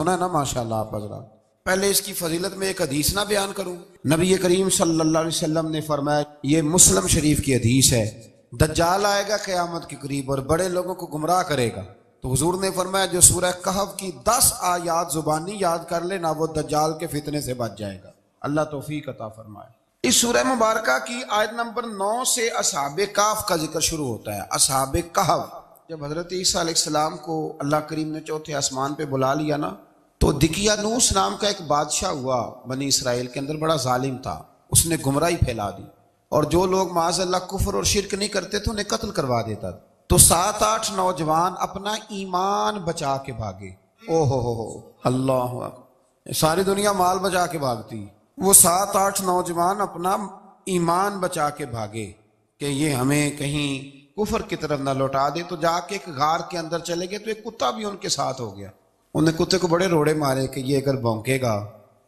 سنا نا ماشاءاللہ آپ حضرات. پہلے اس کی فضیلت میں ایک حدیث نہ بیان کروں. نبی کریم صلی اللہ علیہ وسلم نے فرمایا، یہ مسلم شریف کی حدیث ہے، دجال آئے گا قیامت کے قریب اور بڑے لوگوں کو گمراہ کرے گا. تو حضور نے فرمایا جو سورہ کہف کی 10 آیات زبانی یاد کر لے نا، وہ دجال کے فتنے سے بچ جائے گا. اللہ توفیق عطا فرمائے. اس سورہ مبارکہ کی آیت نمبر 9 سے اصحاب کہف کا ذکر شروع ہوتا ہے. اصحاب کہف، جب حضرت عیسیٰ علیہ السلام کو اللہ کریم نے چوتھے آسمان پہ بلا لیا نا، تو دقیانوس نام کا ایک بادشاہ ہوا بنی اسرائیل کے اندر، بڑا ظالم تھا. اس نے گمراہی پھیلا دی اور جو لوگ معاذ اللہ کفر اور شرک نہیں کرتے تھے انہیں قتل کروا دیتا. تو 7-8 نوجوان اپنا ایمان بچا کے بھاگے. او ہو اللہ اکبر، ساری دنیا مال بچا کے بھاگتی، وہ 7-8 نوجوان اپنا ایمان بچا کے بھاگے کہ یہ ہمیں کہیں کفر کی طرف نہ لوٹا دے. تو جا کے ایک غار کے اندر چلے گئے تو ایک کتا بھی ان کے ساتھ ہو گیا. انہیں کتے کو بڑے روڑے مارے کہ یہ اگر بھونکے گا،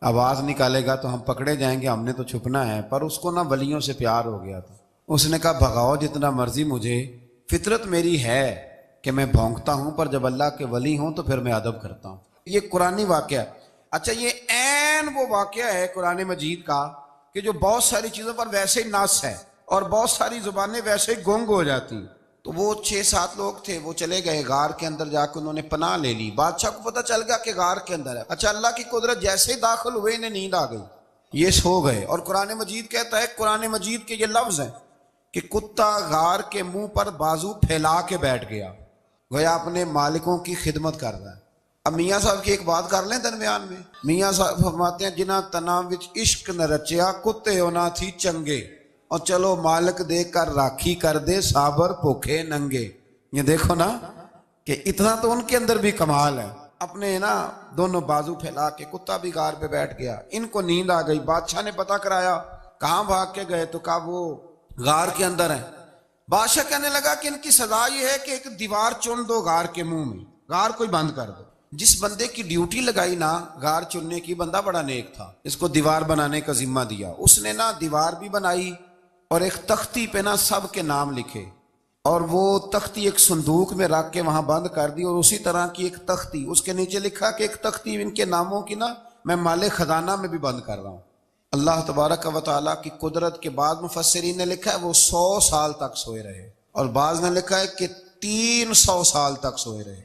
آواز نکالے گا تو ہم پکڑے جائیں گے، ہم نے تو چھپنا ہے. پر اس کو نا ولیوں سے پیار ہو گیا تھا. اس نے کہا بھگاؤ جتنا مرضی مجھے، فطرت میری ہے کہ میں بھونکتا ہوں، پر جب اللہ کے ولی ہوں تو پھر میں ادب کرتا ہوں. یہ قرآنی واقعہ ہے. اچھا، یہ عین وہ واقعہ ہے قرآن مجید کا کہ جو بہت ساری چیزوں پر ویسے ہی نص ہے اور بہت ساری زبانیں ویسے ہی گونگ ہو جاتی. تو وہ 6-7 لوگ تھے، وہ چلے گئے غار کے اندر، جا کے انہوں نے پناہ لے لی. بادشاہ کو پتہ چل گیا کہ غار کے اندر ہے. اچھا، اللہ کی قدرت، جیسے ہی داخل ہوئے انہیں نیند آ گئی، یہ سو گئے. اور قرآن مجید کہتا ہے، قرآن مجید کے یہ لفظ ہیں کہ کتا غار کے منہ پر بازو پھیلا کے بیٹھ گیا، گویا اپنے مالکوں کی خدمت کر رہا ہے. اب میاں صاحب کی ایک بات کر لیں درمیان میں. میاں صاحب فرماتے ہیں، جنہ تنا وچ عشق نہ رچیا، کتے ہونا تھی چنگے، اور چلو مالک دے کر راکھی کر دے، صابر بھوکے ننگے. یہ دیکھو نا کہ اتنا تو ان کے اندر بھی کمال ہے. اپنے نا دونوں بازو پھیلا کے، کتا بھی غار پہ بیٹھ گیا. ان کو نیند آ گئی. بادشاہ نے پتہ کرایا کہاں بھاگ کے گئے، تو کہا وہ غار کے اندر ہیں. بادشاہ کہنے لگا کہ ان کی سزا یہ ہے کہ ایک دیوار چن دو غار کے منہ میں، غار کوئی بند کر دو. جس بندے کی ڈیوٹی لگائی نا غار چننے کی، بندہ بڑا نیک تھا، اس کو دیوار بنانے کا ذمہ دیا. اس نے نا دیوار بھی بنائی اور ایک تختی پہ نا سب کے نام لکھے، اور وہ تختی ایک صندوق میں رکھ کے وہاں بند کر دی. اور اسی طرح کی ایک تختی اس کے نیچے لکھا کہ ایک تختی ان کے ناموں کی نا میں مال خزانہ میں بھی بند کر رہا ہوں. اللہ تبارک و تعالیٰ کی قدرت کے بعد مفسرین نے لکھا ہے وہ 100 سال تک سوئے رہے، اور بعض نے لکھا ہے کہ 300 سال تک سوئے رہے.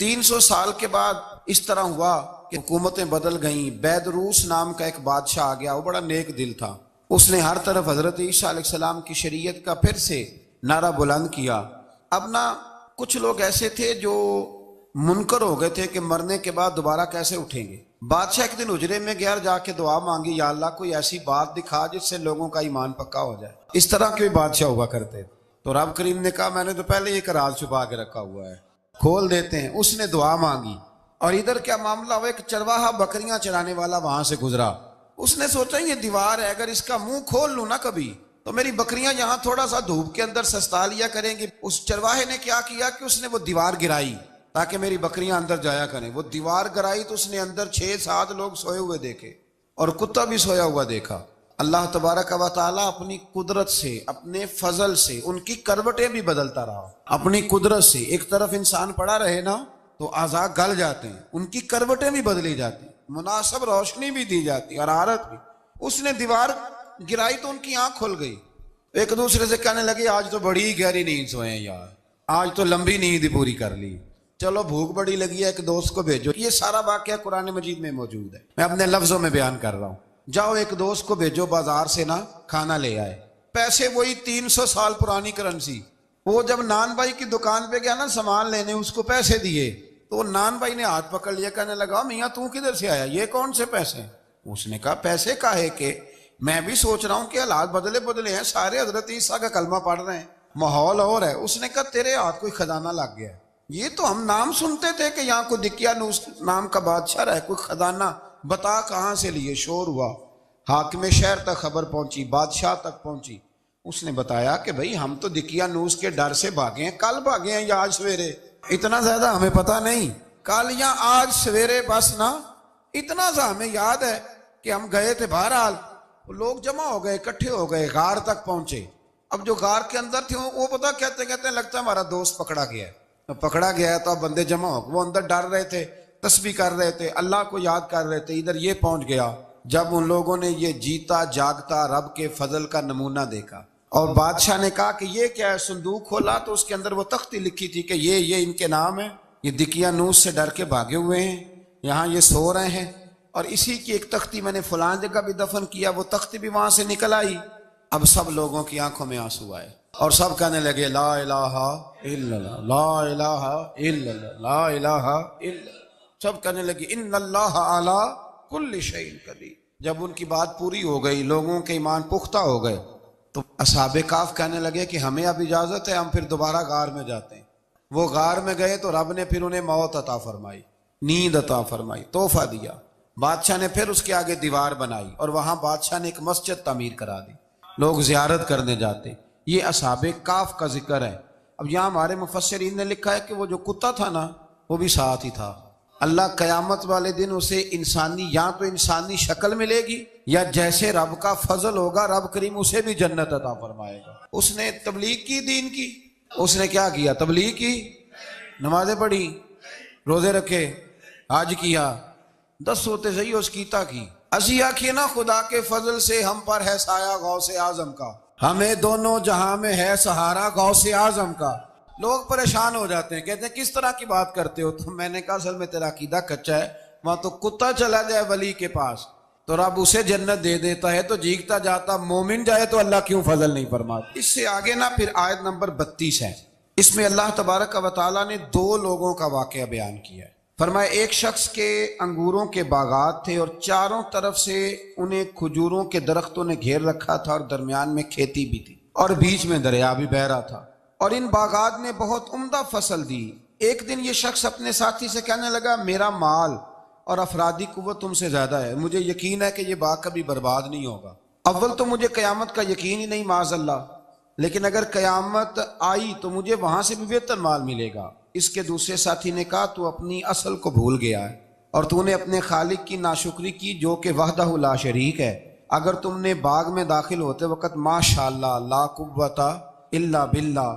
300 سال کے بعد اس طرح ہوا کہ حکومتیں بدل گئیں. بیدروس نام کا ایک بادشاہ آ گیا، وہ بڑا نیک دل تھا. اس نے ہر طرف حضرت عیسیٰ علیہ السلام کی شریعت کا پھر سے نعرہ بلند کیا. اب نا کچھ لوگ ایسے تھے جو منکر ہو گئے تھے کہ مرنے کے بعد دوبارہ کیسے اٹھیں گے. بادشاہ ایک دن حجرے میں گیا، جا کے دعا مانگی، یا اللہ کوئی ایسی بات دکھا جس سے لوگوں کا ایمان پکا ہو جائے. اس طرح کے بادشاہ ہوا کرتے. تو رب کریم نے کہا میں نے تو پہلے ایک راز چھپا کے رکھا ہوا ہے، کھول دیتے ہیں. اس نے دعا مانگی اور ادھر کیا معاملہ ہوا، ایک چرواہا بکریاں چرانے والا وہاں سے گزرا. اس نے سوچا یہ دیوار ہے، اگر اس کا منہ کھول لوں نا کبھی تو میری بکریاں یہاں تھوڑا سا دھوپ کے اندر سستا لیا کریں گی. اس چرواہے نے کیا کیا کہ اس نے وہ دیوار گرائی تاکہ میری بکریاں اندر جایا کریں. وہ دیوار گرائی تو اس نے اندر 6-7 لوگ سوئے ہوئے دیکھے اور کتا بھی سویا ہوا دیکھا. اللہ تبارک و تعالیٰ اپنی قدرت سے، اپنے فضل سے ان کی کروٹیں بھی بدلتا رہا. اپنی قدرت سے ایک طرف انسان پڑا رہے نا تو اعضاء گل جاتے ہیں، ان کی کروٹیں بھی بدلی جاتی، مناسب روشنی بھی دی جاتی، حرارت بھی. اس نے دیوار گرائی تو ان کی آنکھ کھل گئی. ایک دوسرے سے کہنے لگے آج تو بڑی گہری نیند سوئے ہیں یار، آج تو لمبی نیند پوری کر لی، چلو بھوک بڑی لگی ہے ایک دوست کو بھیجو. یہ سارا واقعہ قرآن مجید میں موجود ہے، میں اپنے لفظوں میں بیان کر رہا ہوں. جاؤ ایک دوست کو بھیجو بازار سے نا کھانا لے آئے. پیسے وہی 300 سال پرانی کرنسی. وہ جب نان بھائی کی دکان پہ گیا نا سامان لینے، اس کو پیسے دیے تو نان بھائی نے ہاتھ پکڑ لیا، کہنے لگا میاں تو کدھر سے آیا، یہ کون سے پیسے؟ اس نے کہا پیسے کاہے کہ میں بھی سوچ رہا ہوں کہ حالات بدلے ہیں، سارے حضرت عیسیٰ کا کلمہ پڑھ رہے ہیں، ماحول اور ہے. اس نے کہا تیرے ہاتھ کوئی خزانہ لگ گیا ہے. یہ تو ہم نام سنتے تھے کہ یہاں کوئی دقیانوس نام کا بادشاہ رہے، کوئی خزانہ، بتا کہاں سے لیے. شور ہوا، حاکم شہر تک خبر پہنچی، بادشاہ تک پہنچی. اس نے بتایا کہ بھئی ہم تو دقیانوس کے ڈر سے بھاگے ہیں، کل بھاگے ہیں یا آج سویرے، اتنا زیادہ ہمیں پتہ نہیں، کل یا آج سویرے بس نا. اتنا سا ہمیں یاد ہے کہ ہم گئے تھے. بہرحال لوگ جمع ہو گئے، اکٹھے ہو گئے، غار تک پہنچے. اب جو غار کے اندر تھے وہ پتہ کہتے لگتا ہے ہمارا دوست پکڑا گیا ہے. پکڑا گیا ہے تو اب بندے جمع ہو، وہ اندر ڈر رہے تھے. تسبیح کر رہے تھے، اللہ کو یاد کر رہے تھے، ادھر یہ پہنچ گیا جب ان لوگوں نے یہ جیتا جاگتا رب کے فضل کا نمونہ دیکھا۔ اور بادشاہ نے کہا کہ یہ کیا ہے؟ صندوق کھولا تو اس کے اندر وہ تختی لکھی تھی کہ یہ ان کے نام ہے، یہ دقیانوس سے ڈر کے بھاگے ہوئے ہیں، یہاں یہ سو رہے ہیں، اور اسی کی ایک تختی میں نے فلاں جگہ بھی دفن کیا، وہ تختی بھی وہاں سے نکل آئی۔ اب سب لوگوں کی آنکھوں میں آنسو آئے اور سب کہنے لگے لا الہ الا اللہ، لا الہ الا اللہ، لا الہ الا اللہ۔ سب کہنے لگے ان اللہ علی کل شیء قدیر۔ جب ان کی بات پوری ہو گئی، لوگوں کے ایمان پختہ ہو گئے، تو اصحاب کہف کہنے لگے کہ ہمیں اب اجازت ہے، ہم پھر دوبارہ غار میں جاتے ہیں۔ وہ غار میں گئے تو رب نے پھر انہیں موت عطا فرمائی، نیند عطا فرمائی، تحفہ دیا۔ بادشاہ نے پھر اس کے آگے دیوار بنائی اور وہاں بادشاہ نے ایک مسجد تعمیر کرا دی، لوگ زیارت کرنے جاتے۔ یہ اصحاب کہف کا ذکر ہے۔ اب یہاں ہمارے مفسرین نے لکھا ہے کہ وہ جو کتا تھا نا وہ بھی ساتھ ہی تھا۔ اللہ قیامت والے دن اسے انسانی، یا تو انسانی شکل ملے گی، یا جیسے رب کا فضل ہوگا رب کریم اسے بھی جنت عطا فرمائے گا۔ اس نے تبلیغ کی دین کی، اس نے کیا کیا؟ تبلیغ کی، نمازیں پڑھی، روزے رکھے، حج کیا، 10 ہوتے صحیح اس کیتا کی۔ اسی آکھیے نا خدا کے فضل سے ہم پر ہے سایہ غوث اعظم کا، ہمیں دونوں جہاں میں ہے سہارا غوث اعظم کا۔ لوگ پریشان ہو جاتے ہیں، کہتے ہیں کس طرح کی بات کرتے ہو؟ تو میں نے کہا اصل میں تیرا عقیدہ کچا ہے۔ وہاں تو کتا چلا جائے ولی کے پاس تو رب اسے جنت دے دیتا ہے، تو جیگتا جاتا مومن جائے تو اللہ کیوں فضل نہیں فرماتا؟ اس سے آگے نا پھر آیت نمبر 32 ہے، اس میں اللہ تبارک و تعالیٰ نے 2 لوگوں کا واقعہ بیان کیا ہے۔ فرمایا ایک شخص کے انگوروں کے باغات تھے اور چاروں طرف سے انہیں کھجوروں کے درختوں نے گھیر رکھا تھا اور درمیان میں کھیتی بھی تھی اور بیچ میں دریا بھی بہہ رہا تھا، اور ان باغات نے بہت عمدہ فصل دی۔ ایک دن یہ شخص اپنے ساتھی سے کہنے لگا میرا مال اور افرادی قوت تم سے زیادہ ہے، مجھے یقین ہے کہ یہ باغ کبھی برباد نہیں ہوگا۔ اول تو مجھے قیامت کا یقین ہی نہیں معاذ اللہ، لیکن اگر قیامت آئی تو مجھے وہاں سے بھی بہتر مال ملے گا۔ اس کے دوسرے ساتھی نے کہا تو اپنی اصل کو بھول گیا ہے اور تو نے اپنے خالق کی ناشکری کی جو کہ وحدہ لا شریک ہے۔ اگر تم نے باغ میں داخل ہوتے وقت ماشاءاللہ لا قوت الا باللہ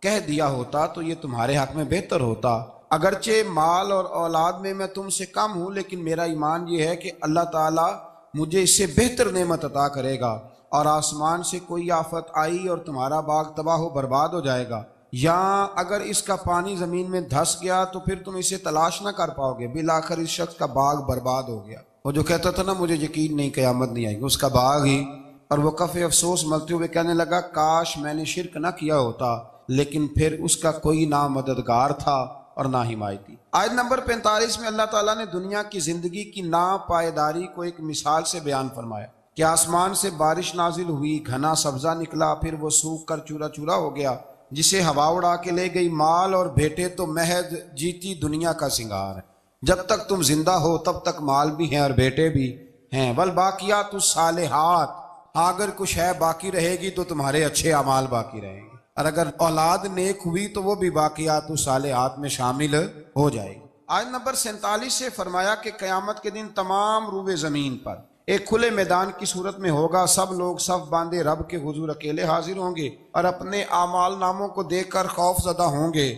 کہہ دیا ہوتا تو یہ تمہارے حق میں بہتر ہوتا۔ اگرچہ مال اور اولاد میں تم سے کم ہوں، لیکن میرا ایمان یہ ہے کہ اللہ تعالیٰ مجھے اس سے بہتر نعمت عطا کرے گا، اور آسمان سے کوئی آفت آئی اور تمہارا باغ تباہ و برباد ہو جائے گا، یا اگر اس کا پانی زمین میں دھس گیا تو پھر تم اسے تلاش نہ کر پاؤ گے۔ بالآخر اس شخص کا باغ برباد ہو گیا۔ وہ جو کہتا تھا نا مجھے یقین نہیں قیامت نہیں آئے گی، اس کا باغ ہی۔ اور وہ کف افسوس ملتے ہوئے کہنے لگا کاش میں نے شرک نہ کیا ہوتا، لیکن پھر اس کا کوئی نہ مددگار تھا اور نہ حمایتی۔ آیت نمبر 45 میں اللہ تعالیٰ نے دنیا کی زندگی کی ناپائیداری کو ایک مثال سے بیان فرمایا کہ آسمان سے بارش نازل ہوئی، گھنا سبزہ نکلا، پھر وہ سوکھ کر چورا چورا ہو گیا، جسے ہوا اڑا کے لے گئی۔ مال اور بیٹے تو محض جیتی دنیا کا سنگار ہے، جب تک تم زندہ ہو تب تک مال بھی ہیں اور بیٹے بھی ہیں۔ والباقیات الصالحات، اگر کچھ ہے باقی رہے گی تو تمہارے اچھے اعمال باقی رہیں گے، اور اگر اولاد نیک ہوئی تو وہ بھی باقیات الصالحات میں شامل ہو جائے گی۔ آیت نمبر 47 سے فرمایا کہ قیامت کے دن تمام روئے زمین پر ایک کھلے میدان کی صورت میں ہوگا، سب لوگ صف باندھے رب کے حضور اکیلے حاضر ہوں گے اور اپنے اعمال ناموں کو دیکھ کر خوف زدہ ہوں گے،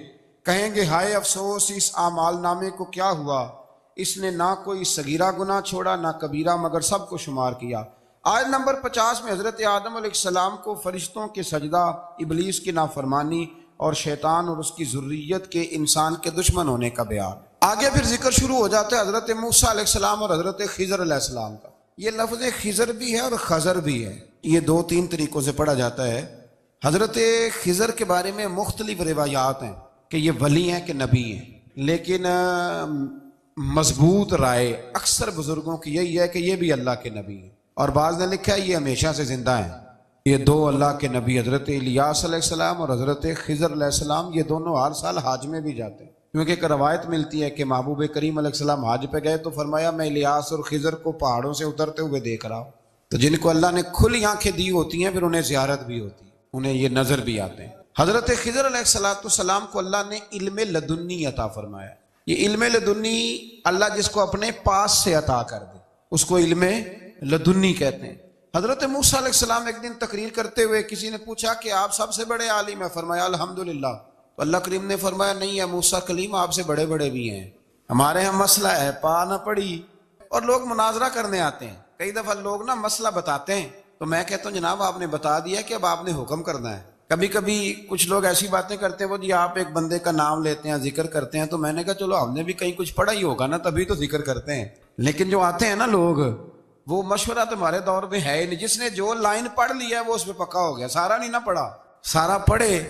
کہیں گے ہائے افسوس اس اعمال نامے کو کیا ہوا، اس نے نہ کوئی صغیرہ گناہ چھوڑا نہ کبیرہ، مگر سب کو شمار کیا۔ آیت نمبر 50 میں حضرت آدم علیہ السلام کو فرشتوں کے سجدہ، ابلیس کی نافرمانی اور شیطان اور اس کی ذریت کے انسان کے دشمن ہونے کا بیان۔ آگے پھر ذکر شروع ہو جاتا ہے حضرت موسیٰ علیہ السلام اور حضرت خضر علیہ السلام کا۔ یہ لفظ خضر بھی ہے اور خضر بھی ہے، یہ 2-3 طریقوں سے پڑھا جاتا ہے۔ حضرت خضر کے بارے میں مختلف روایات ہیں کہ یہ ولی ہیں کہ نبی ہیں، لیکن مضبوط رائے اکثر بزرگوں کی یہی ہے کہ یہ بھی اللہ کے نبی ہیں، اور بعض نے لکھا ہے یہ ہمیشہ سے زندہ ہیں۔ یہ 2 اللہ کے نبی حضرت الیاس علیہ السلام اور حضرت خضر علیہ السلام، یہ دونوں ہر سال حج میں بھی جاتے ہیں، کیونکہ ایک روایت ملتی ہے کہ محبوب کریم علیہ السلام حج پہ گئے تو فرمایا میں الیاس اور خضر کو پہاڑوں سے اترتے ہوئے دیکھ رہا ہوں۔ تو جن کو اللہ نے کھلی آنکھیں دی ہوتی ہیں پھر انہیں زیارت بھی ہوتی ہے، انہیں یہ نظر بھی آتے ہیں۔ حضرت خضر علیہ السلام کو اللہ نے علم لدنی عطا فرمایا۔ یہ علم لدنی اللہ جس کو اپنے پاس سے عطا کر دے اس کو علم لدنی کہتے ہیں۔ حضرت موسیٰ علیہ السلام ایک دن تقریر کرتے ہوئے کسی نے پوچھا کہ آپ سب سے بڑے عالم ہیں، فرمایا الحمدللہ۔ تو اللہ کریم نے فرمایا نہیں ہے موسیٰ کلیم آپ سے بڑے بڑے بھی ہیں، ہمارے یہاں مسئلہ ہے پا نہ پڑی، اور لوگ مناظرہ کرنے آتے ہیں. کئی دفعہ لوگ نا مسئلہ بتاتے ہیں تو میں کہتا ہوں جناب آپ نے بتا دیا کہ اب آپ نے حکم کرنا ہے. کبھی کبھی کچھ لوگ ایسی باتیں کرتے ہیں، وہ جی آپ ایک بندے کا نام لیتے ہیں ذکر کرتے ہیں، تو میں نے کہا چلو ہم نے بھی کہیں کچھ پڑھا ہی ہوگا نا تبھی تو ذکر کرتے ہیں. لیکن جو آتے ہیں نا لوگ، وہ مشورہ تمہارے دور میں ہے ہی نہیں. جس نے جو لائن پڑھ لیا ہے وہ اس پہ پکا ہو گیا، سارا نہیں نہ پڑھا. سارا پڑھے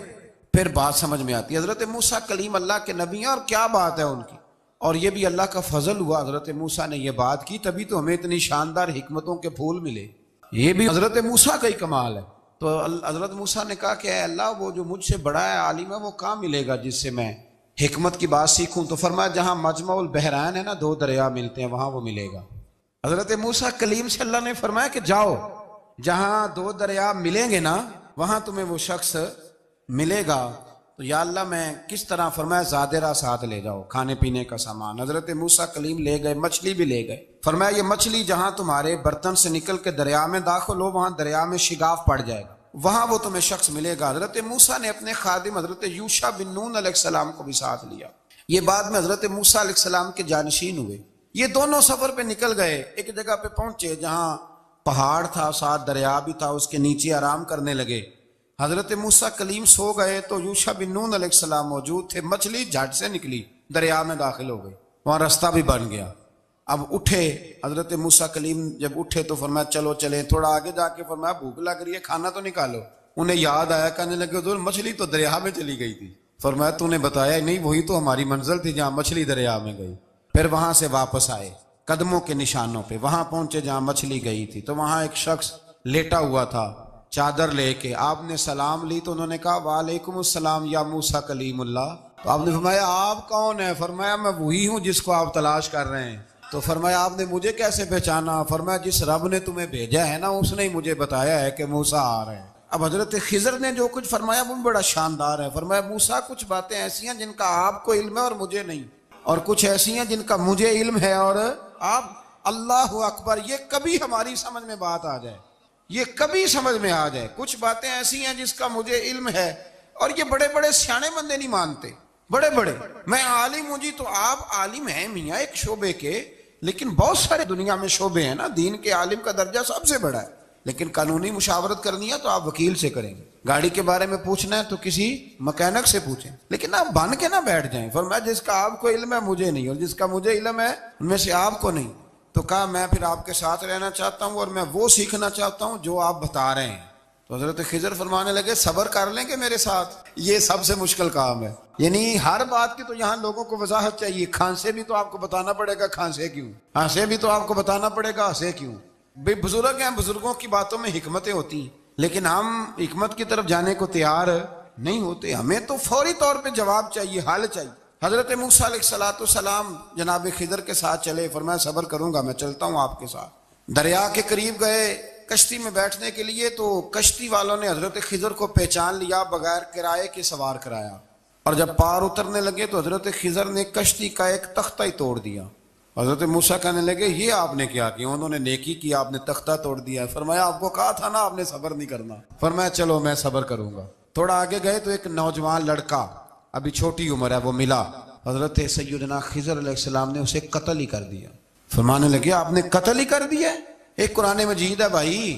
پھر بات سمجھ میں آتی ہے. حضرت موسیٰ کلیم اللہ کے نبی ہیں، اور کیا بات ہے ان کی. اور یہ بھی اللہ کا فضل ہوا، حضرت موسیٰ نے یہ بات کی تبھی تو ہمیں اتنی شاندار حکمتوں کے پھول ملے. یہ بھی حضرت موسیٰ کا ہی کمال ہے. تو حضرت موسیٰ نے کہا کہ اے اللہ وہ جو مجھ سے بڑا ہے عالم ہے وہ کہاں ملے گا جس سے میں حکمت کی بات سیکھوں. تو فرمایا جہاں مجمع البحرین ہے نا، دو دریا ملتے ہیں، وہاں وہ ملے گا. حضرت موسیٰ کلیم سے اللہ نے فرمایا کہ جاؤ جہاں دو دریا ملیں گے نا وہاں تمہیں وہ شخص ملے گا. تو یا اللہ میں کس طرح؟ فرمایا زادرہ ساتھ لے جاؤ، کھانے پینے کا سامان. حضرت موسیٰ کلیم لے گئے، مچھلی بھی لے گئے. فرمایا یہ مچھلی جہاں تمہارے برتن سے نکل کے دریا میں داخل ہو وہاں دریا میں شگاف پڑ جائے گا، وہاں وہ تمہیں شخص ملے گا. حضرت موسیٰ نے اپنے خادم حضرت یوشع بن نون علیہ السلام کو بھی ساتھ لیا. یہ بعد میں حضرت موسیٰ علیہ السلام کے جانشین ہوئے. یہ دونوں سفر پہ نکل گئے، ایک جگہ پہ پہنچے جہاں پہاڑ تھا، ساتھ دریا بھی تھا، اس کے نیچے آرام کرنے لگے. حضرت موسیٰ کلیم سو گئے تو یوشع بن نون علیہ السلام موجود تھے. مچھلی جھٹ سے نکلی، دریا میں داخل ہو گئی، وہاں راستہ بھی بن گیا. اب اٹھے حضرت موسیٰ کلیم، جب اٹھے تو فرمایا چلو چلیں. تھوڑا آگے جا کے فرمایا بھوک لگ رہی ہے، کھانا تو نکالو. انہیں یاد آیا، کہنے لگے حضور مچھلی تو دریا میں چلی گئی تھی. فرمایا تو نے بتایا نہیں، وہی تو ہماری منزل تھی جہاں مچھلی دریا میں گئی. پھر وہاں سے واپس آئے قدموں کے نشانوں پہ، وہاں پہنچے جہاں مچھلی گئی تھی. تو وہاں ایک شخص لیٹا ہوا تھا چادر لے کے. آپ نے سلام لی تو انہوں نے کہا وعلیکم السلام یا موسیٰ کلیم اللہ. تو آپ نے فرمایا آپ کون ہیں؟ فرمایا میں وہی ہوں جس کو آپ تلاش کر رہے ہیں. تو فرمایا آپ نے مجھے کیسے پہچانا؟ فرمایا جس رب نے تمہیں بھیجا ہے نا اس نے ہی مجھے بتایا ہے کہ موسیٰ آ رہے ہیں. اب حضرت خضر نے جو کچھ فرمایا وہ بڑا شاندار ہے. فرمایا موسیٰ کچھ باتیں ایسی ہیں جن کا آپ کو علم ہے اور مجھے نہیں، اور کچھ ایسی ہیں جن کا مجھے علم ہے اور آپ. اللہ اکبر! یہ کبھی ہماری سمجھ میں بات آ جائے، یہ کبھی سمجھ میں آ جائے. کچھ باتیں ایسی ہیں جس کا مجھے علم ہے، اور یہ بڑے بڑے سیانے بندے نہیں مانتے. بڑے بڑے میں عالم ہوں جی، تو آپ عالم ہیں میاں ایک شعبے کے، لیکن بہت سارے دنیا میں شعبے ہیں نا. دین کے عالم کا درجہ سب سے بڑا ہے، لیکن قانونی مشاورت کرنی ہے تو آپ وکیل سے کریں گے. گاڑی کے بارے میں پوچھنا ہے تو کسی مکینک سے پوچھیں، لیکن آپ بن کے نہ بیٹھ جائیں. فرمایا جس کا آپ کو علم ہے مجھے نہیں، اور جس کا مجھے علم ہے ان میں سے آپ کو نہیں. تو کہا میں پھر آپ کے ساتھ رہنا چاہتا ہوں اور میں وہ سیکھنا چاہتا ہوں جو آپ بتا رہے ہیں. تو حضرت خضر فرمانے لگے صبر کر لیں گے میرے ساتھ، یہ سب سے مشکل کام ہے. یعنی ہر بات کی تو یہاں لوگوں کو وضاحت چاہیے. کھانسے بھی تو آپ کو بتانا پڑے گا کھانسے کیوں، ہنسے بھی تو آپ کو بتانا پڑے گا ہنسے کیوں. بے بزرگ ہیں، بزرگوں کی باتوں میں حکمتیں ہوتی ہیں، لیکن ہم حکمت کی طرف جانے کو تیار نہیں ہوتے. ہمیں تو فوری طور پہ جواب چاہیے، حل چاہیے. حضرت موسیٰ علیہ السلام جناب خضر کے ساتھ چلے. فرمایا صبر کروں گا، میں چلتا ہوں آپ کے ساتھ. دریا کے قریب گئے کشتی میں بیٹھنے کے لیے، تو کشتی والوں نے حضرت خضر کو پہچان لیا، بغیر کرائے کے سوار کرایا. اور جب پار اترنے لگے تو حضرت خضر نے کشتی کا ایک تختہ ہی توڑ دیا. حضرت موسیٰ کہنے لگے یہ آپ نے کیا کیا؟ انہوں نے نیکی کی، آپ نے تختہ توڑ دیا. فرمایا آپ کو کہا تھا نا آپ نے صبر نہیں کرنا. فرمایا چلو میں صبر کروں گا. تھوڑا آگے گئے تو ایک نوجوان لڑکا، ابھی چھوٹی عمر ہے، وہ ملا. حضرت سیدنا خضر علیہ السلام نے اسے قتل ہی کر دیا. فرمانے لگے آپ نے قتل ہی کر دیا؟ ایک قرآن مجید ہے بھائی.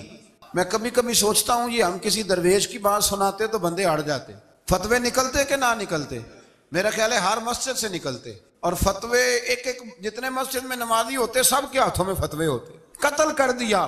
میں کبھی کبھی سوچتا ہوں یہ ہم کسی درویش کی بات سناتے تو بندے ہٹ جاتے. فتوے نکلتے کہ نہ نکلتے؟ میرا خیال ہے ہر مسجد سے نکلتے. اور فتوے ایک جتنے مسجد میں نمازی ہوتے سب کے ہاتھوں میں فتوے ہوتے. قتل کر دیا،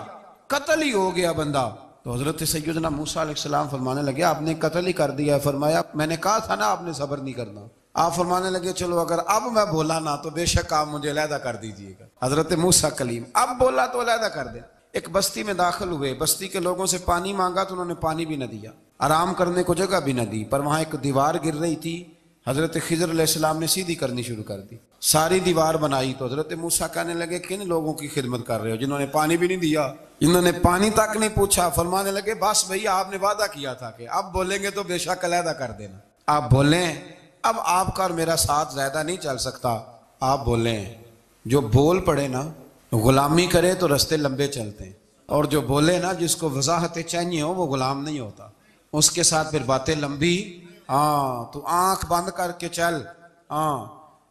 قتل ہی ہو گیا بندہ. تو حضرت سیدنا موسیٰ علیہ السلام فرمانے لگے آپ نے قتل ہی کر دیا. فرمایا میں نے کہا تھا نا آپ نے صبر نہیں کرنا. آپ فرمانے لگے چلو اگر اب میں بولا نا تو بے شک آپ مجھے علیحدہ کر دیجئے گا. حضرت موسیٰ کلیم اب بولا تو علیحدہ کر دے. ایک بستی میں داخل ہوئے، بستی کے لوگوں سے پانی مانگا تو انہوں نے پانی بھی نہ دیا، آرام کرنے کو جگہ بھی نہ دی. پر وہاں ایک دیوار گر رہی تھی، حضرت خضر علیہ السلام نے سیدھی کرنی شروع کر دی. ساری دیوار بنائی. تو حضرت موسیٰ کہنے لگے کن لوگوں کی خدمت کر رہے ہو جنہوں نے پانی بھی نہیں دیا، جنہوں نے پانی تک نہیں پوچھا. فرمانے لگے بس بھئی آپ نے وعدہ کیا تھا کہ اب بولیں گے تو بے شک علیحدہ کر دینا. آپ بولیں، اب آپ کا اور میرا ساتھ زیادہ نہیں چل سکتا. آپ بولیں. جو بول پڑے نا، غلامی کرے تو رستے لمبے چلتے ہیں، اور جو بولے نا جس کو وضاحتیں چاہیے ہو وہ غلام نہیں ہوتا، اس کے ساتھ پھر باتیں لمبی. تو آنکھ بند کر کے چل.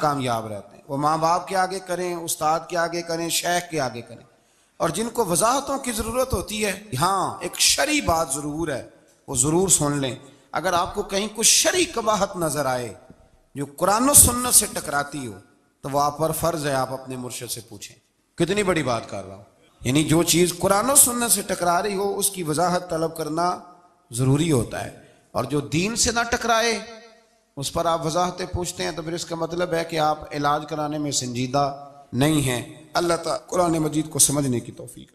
کامیاب رہتے ہیں، وہ ماں باپ کے آگے کریں، استاد کے آگے کریں، شیخ کے آگے کریں، اور جن کو وضاحتوں کی ضرورت ہوتی ہے، ہاں ایک شرعی بات ضرور ہے، وہ ضرور سن لیں۔ اگر آپ کو کہیں کچھ شرعی قباحت نظر آئے جو قرآن و سنت سے ٹکراتی ہو تو وہ آپ پر فرض ہے آپ اپنے مرشد سے پوچھیں۔ کتنی بڑی بات کر رہا ہوں، یعنی جو چیز قرآن و سنت سے ٹکرا رہی ہو اس کی وضاحت طلب کرنا ضروری ہوتا ہے، اور جو دین سے نہ ٹکرائے اس پر آپ وضاحتیں پوچھتے ہیں تو پھر اس کا مطلب ہے کہ آپ علاج کرانے میں سنجیدہ نہیں ہیں۔ اللہ تعالیٰ قرآن مجید کو سمجھنے کی توفیق